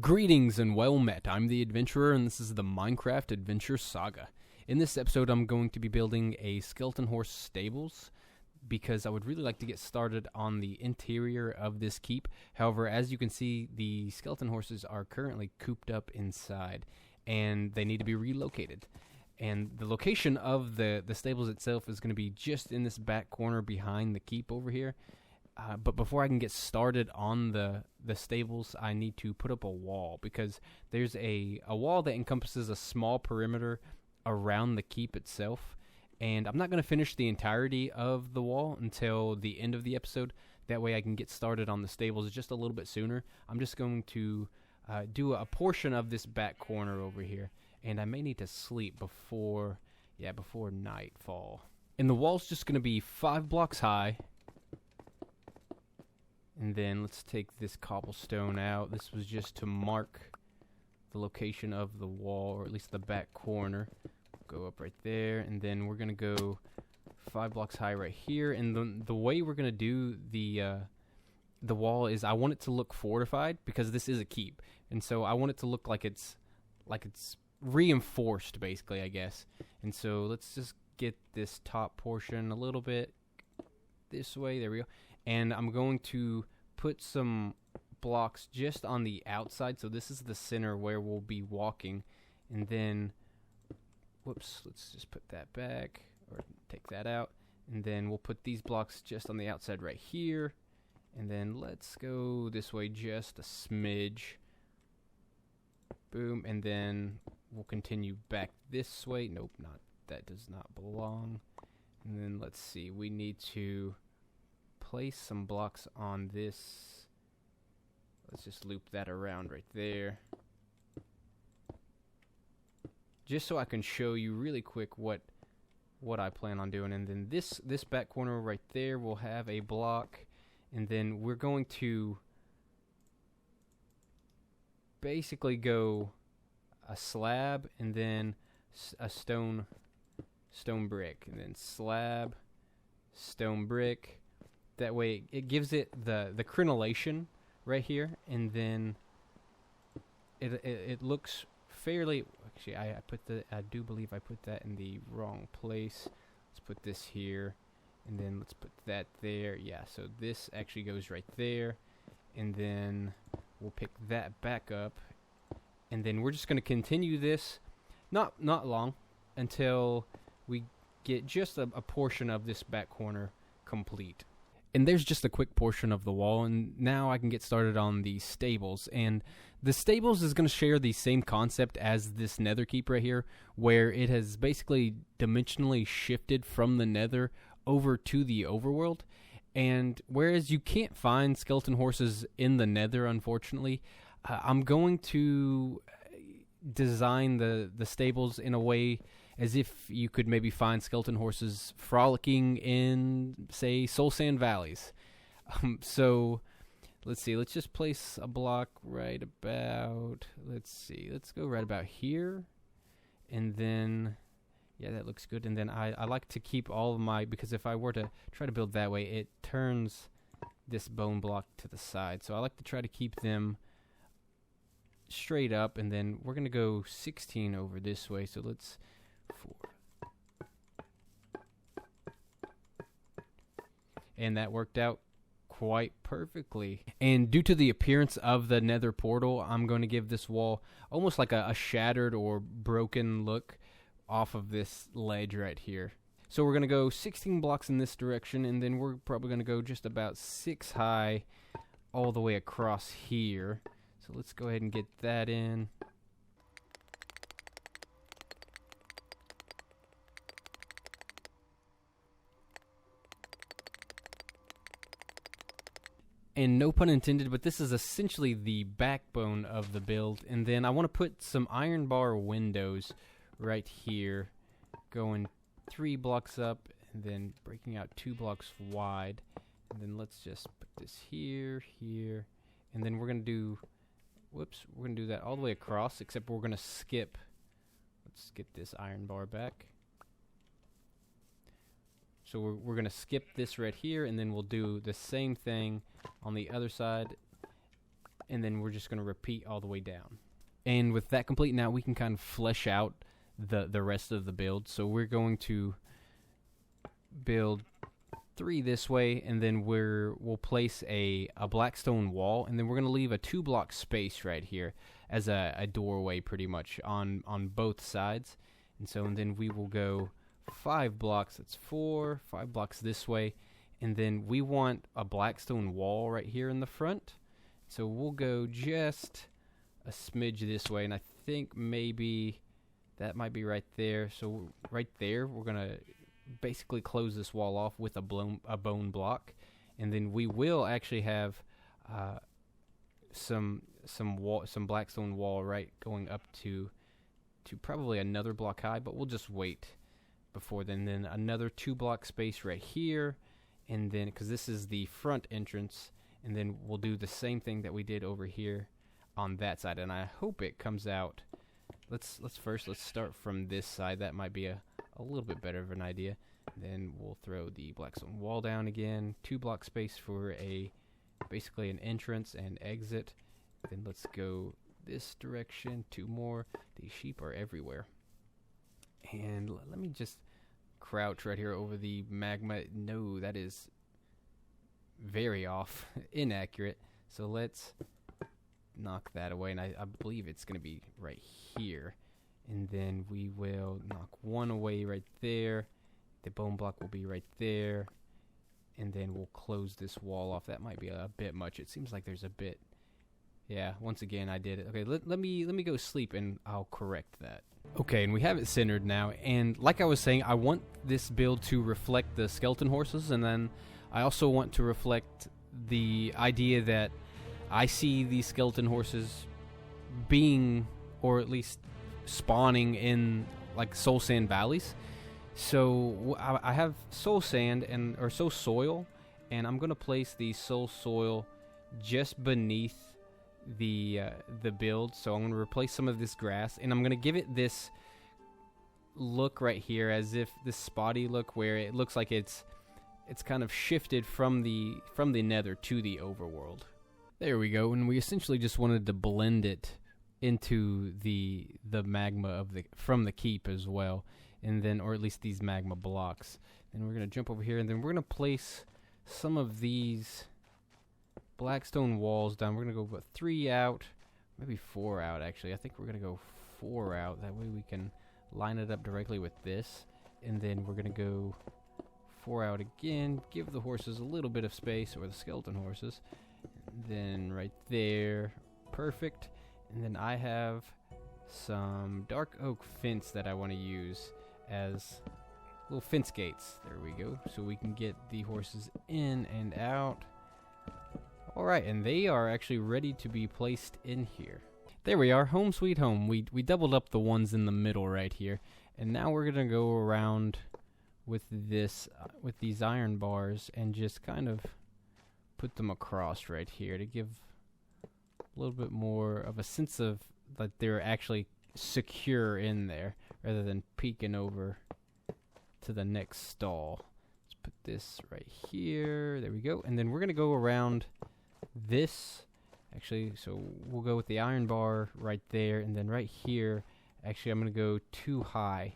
Greetings and well met. I'm the Adventurer, and this is the Minecraft Adventure Saga. In this episode, I'm going to be building a skeleton horse stables because I would really like to get started on the interior of this keep. However, as you can see, the skeleton horses are currently cooped up inside, and they need to be relocated. And the location of the stables itself is going to be just in this back corner behind the keep over here. But before I can get started on the stables, I need to put up a wall because there's a wall that encompasses a small perimeter around the keep itself. And I'm not going to finish the entirety of the wall until the end of the episode. That way I can get started on the stables just a little bit sooner. I'm just going to do a portion of this back corner over here. And I may need to sleep before nightfall. And the wall's just going to be 5 blocks high. And then let's take this cobblestone out. This was just to mark the location of the wall, or at least the back corner. Go up right there, and then we're going to go 5 blocks high right here. And the way we're going to do the wall is I want it to look fortified because this is a keep. And so I want it to look like it's reinforced, basically, I guess. And so let's just get this top portion a little bit this way. There we go. And I'm going to put some blocks just on the outside. So this is the center where we'll be walking. And then, whoops, let's just put that back or take that out. And then we'll put these blocks just on the outside right here. And then let's go this way just a smidge. Boom. And then we'll continue back this way. Nope, that does not belong. And then let's see, we need to place some blocks on this. Let's just loop that around right there. Just so I can show you really quick what I plan on doing. And then this back corner right there will have a block. And then we're going to basically go a slab and then a stone brick. And then slab, stone brick. That way it gives it the crenellation right here, and then it looks fairly. Actually, I do believe I put that in the wrong place. Let's put this here, and then let's put that there. Yeah, so this actually goes right there, and then we'll pick that back up, and then we're just going to continue this, not long, until we get just a portion of this back corner complete. And there's just a quick portion of the wall, and now I can get started on the stables. And the stables is going to share the same concept as this nether keep right here, where it has basically dimensionally shifted from the nether over to the overworld. And whereas you can't find skeleton horses in the nether, unfortunately, I'm going to design the stables in a way as if you could maybe find skeleton horses frolicking in, say, Soul Sand Valleys. So, let's see. Let's just place a block right about, let's go right about here. And then, yeah, that looks good. And then I like to keep all of my, because if I were to try to build that way, it turns this bone block to the side. So I like to try to keep them straight up. And then we're going to go 16 over this way. So let's... 4. And that worked out quite perfectly. And due to the appearance of the nether portal, I'm going to give this wall almost like a shattered or broken look off of this ledge right here. So we're going to go 16 blocks in this direction, and then we're probably going to go just about 6 high all the way across here. So let's go ahead and get that in. And no pun intended, but this is essentially the backbone of the build. And then I want to put some iron bar windows right here, going 3 blocks up and then breaking out 2 blocks wide. And then let's just put this here, and then we're going to do, we're going to do that all the way across, except we're going to skip. Let's get this iron bar back. So we're going to skip this right here, and then we'll do the same thing on the other side. and then we're just going to repeat all the way down. And with that complete, now we can kind of flesh out the rest of the build. So we're going to build 3 this way, and then we'll place a black stone wall, and then we're going to leave a 2-block space right here as a doorway pretty much on both sides. And then we will go 5 blocks, that's 5 blocks this way, and then we want a black stone wall right here in the front. So we'll go just a smidge this way, and I think maybe that might be right there. So right there, we're going to basically close this wall off with a bone block, and then we will actually have some black stone wall right going up to probably another block high, but we'll just wait before then. Then another 2-block space right here, and then because this is the front entrance, and then we'll do the same thing that we did over here on that side, and I hope it comes out. Let's start from this side. That might be a little bit better of an idea. Then we'll throw the black stone wall down again, 2-block space for basically an entrance and exit. Then let's go this direction, 2 more. These sheep are everywhere. And let me just crouch right here over the magma. No, that is very off, inaccurate. So let's knock that away, and I believe it's going to be right here. And then we will knock 1 away right there. The bone block will be right there. And then we'll close this wall off. That might be a bit much. It seems like there's a bit. Yeah, once again, I did it. Okay, let me go sleep, and I'll correct that. Okay, and we have it centered now. And like I was saying, I want this build to reflect the skeleton horses, and then I also want to reflect the idea that I see these skeleton horses being, or at least spawning in like soul sand valleys. So I have soul sand or soul soil, and I'm gonna place the soul soil just beneath the build. So I'm gonna replace some of this grass, and I'm gonna give it this look right here, as if this spotty look where it looks like it's kind of shifted from the nether to the overworld. There we go, and we essentially just wanted to blend it into the magma from the keep as well, and then, or at least these magma blocks. And we're gonna jump over here, and then we're gonna place some of these black stone walls down. We're gonna go 3 out, maybe 4 out actually. I think we're gonna go 4 out. That way we can line it up directly with this, and then we're gonna go 4 out again. Give the horses a little bit of space, or the skeleton horses. And then right there, perfect. And then I have some dark oak fence that I want to use as little fence gates. There we go. So we can get the horses in and out. Alright, and they are actually ready to be placed in here. There we are, home sweet home. We doubled up the ones in the middle right here. And now we're going to go around with these iron bars and just kind of put them across right here to give a little bit more of a sense of that they're actually secure in there, rather than peeking over to the next stall. Let's put this right here. There we go. And then we're going to go around this. Actually, so we'll go with the iron bar right there, and then right here, actually I'm going to go 2 high.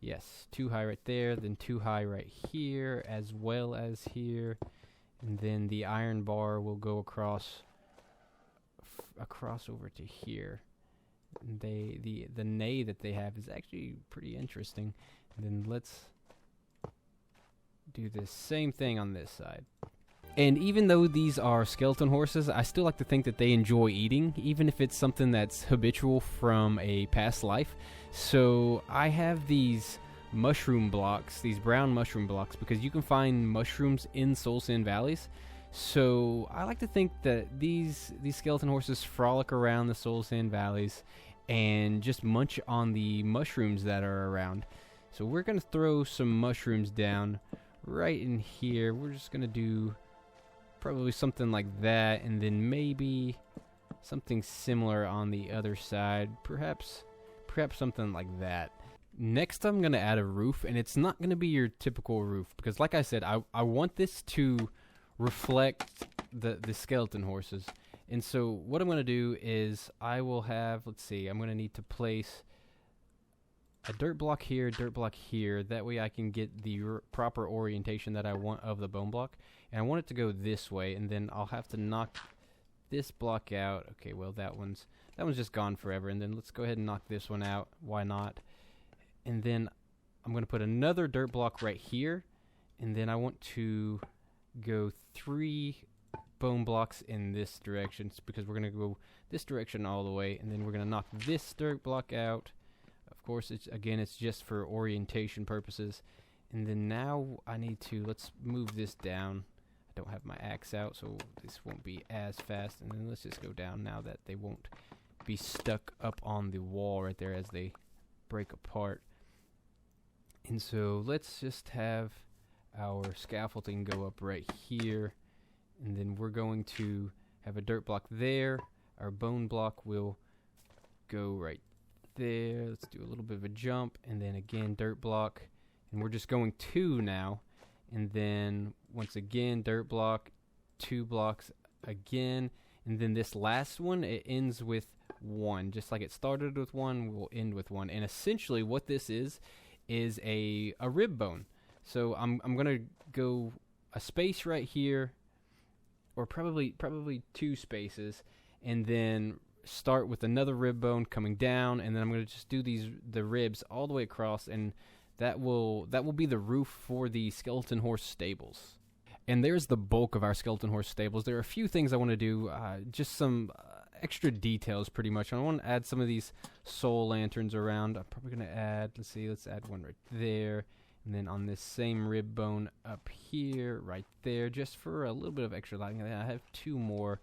Yes, 2 high right there, then 2 high right here, as well as here. And then the iron bar will go across over to here. And the nay that they have is actually pretty interesting. And then let's do the same thing on this side. And even though these are skeleton horses, I still like to think that they enjoy eating, even if it's something that's habitual from a past life. So I have these mushroom blocks, these brown mushroom blocks, because you can find mushrooms in soul sand valleys. So I like to think that these skeleton horses frolic around the soul sand valleys and just munch on the mushrooms that are around. So we're going to throw some mushrooms down right in here. We're just going to do probably something like that, and then maybe something similar on the other side. Perhaps something like that. Next, I'm going to add a roof, and it's not going to be your typical roof, because like I said, I want this to reflect the skeleton horses. And so what I'm going to do is I will have, let's see, I'm going to need to place a dirt block here, dirt block here. That way I can get the proper orientation that I want of the bone block. And I want it to go this way, and then I'll have to knock this block out. Okay, well that one's just gone forever. And then let's go ahead and knock this one out. Why not? And then I'm going to put another dirt block right here. And then I want to go 3 bone blocks in this direction, because we're going to go this direction all the way, and then we're going to knock this dirt block out. Of course, it's just for orientation purposes. And then now I need to, let's move this down. I don't have my axe out, so this won't be as fast. And then let's just go down now that they won't be stuck up on the wall right there as they break apart. And so let's just have our scaffolding go up right here. And then we're going to have a dirt block there. Our bone block will go right there. Let's do a little bit of a jump, and then again dirt block, and we're just going 2 now. And then once again dirt block, 2 blocks again, and then this last one, it ends with 1. Just like it started with 1, we'll end with 1. And essentially what this is a rib bone. So I'm gonna go a space right here, or probably 2 spaces, and then start with another rib bone coming down, and then I'm going to just do the ribs all the way across, and that will be the roof for the skeleton horse stables. And there's the bulk of our skeleton horse stables. There are a few things I want to do, just some extra details pretty much. I want to add some of these soul lanterns around. I'm probably going to add, let's add one right there. And then on this same rib bone up here, right there, just for a little bit of extra lighting. And then I have 2 more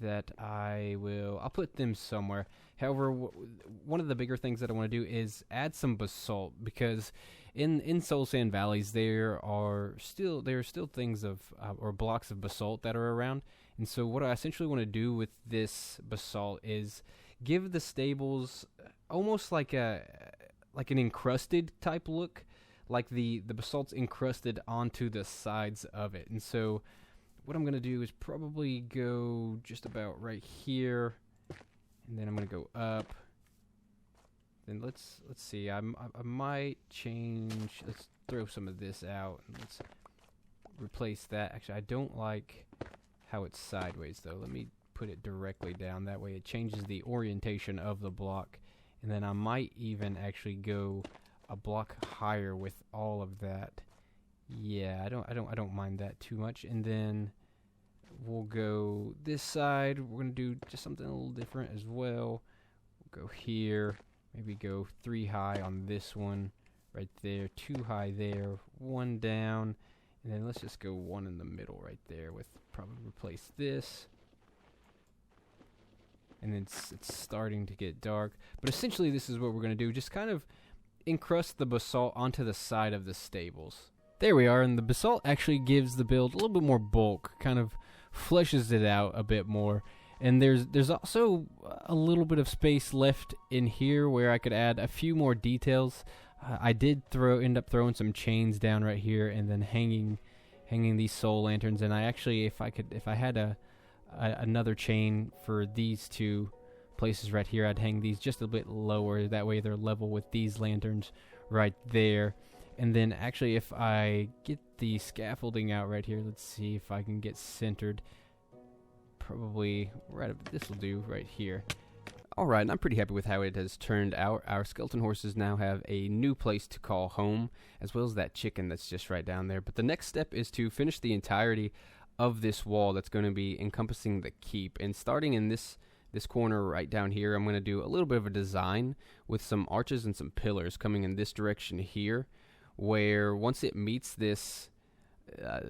that I'll put them somewhere. However, one of the bigger things that I want to do is add some basalt, because in Soul Sand Valleys there are still things of or blocks of basalt that are around. And so what I essentially want to do with this basalt is give the stables almost like an encrusted type look. Like the basalt's encrusted onto the sides of it. And so what I'm going to do is probably go just about right here, and then I'm going to go up. Then let's see, I might change, let's throw some of this out, and let's replace that. Actually, I don't like how it's sideways though. Let me put it directly down. That way it changes the orientation of the block. And then I might even actually go a block higher with all of that. Yeah, I don't mind that too much. And then we'll go this side. We're gonna do just something a little different as well. We'll go here, maybe go 3 high on this one right there, 2 high there, 1 down, and then let's just go 1 in the middle right there with probably replace this. And then it's starting to get dark, but essentially this is what we're gonna do, just kind of encrust the basalt onto the side of the stables. There we are, and the basalt actually gives the build a little bit more bulk, kind of fleshes it out a bit more. And there's also a little bit of space left in here where I could add a few more details. I did end up throwing some chains down right here, and then hanging these soul lanterns. And I actually, if I had another chain for these 2 places right here, I'd hang these just a bit lower. That way they're level with these lanterns right there. And then actually, if I get the scaffolding out right here, let's see if I can get centered. Probably right up, this will do right here. Alright, and I'm pretty happy with how it has turned out. Our skeleton horses now have a new place to call home, as well as that chicken that's just right down there. But the next step is to finish the entirety of this wall that's going to be encompassing the keep. And starting in this corner right down here, I'm going to do a little bit of a design with some arches and some pillars coming in this direction here, where once it meets this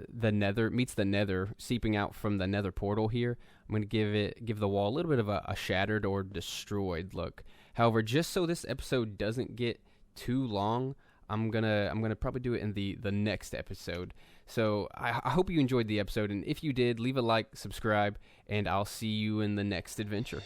the nether seeping out from the nether portal here, I'm going to give the wall a little bit of a shattered or destroyed look. However, just so this episode doesn't get too long, I'm gonna probably do it in the next episode. So I hope you enjoyed the episode, and if you did, leave a like, subscribe, and I'll see you in the next adventure.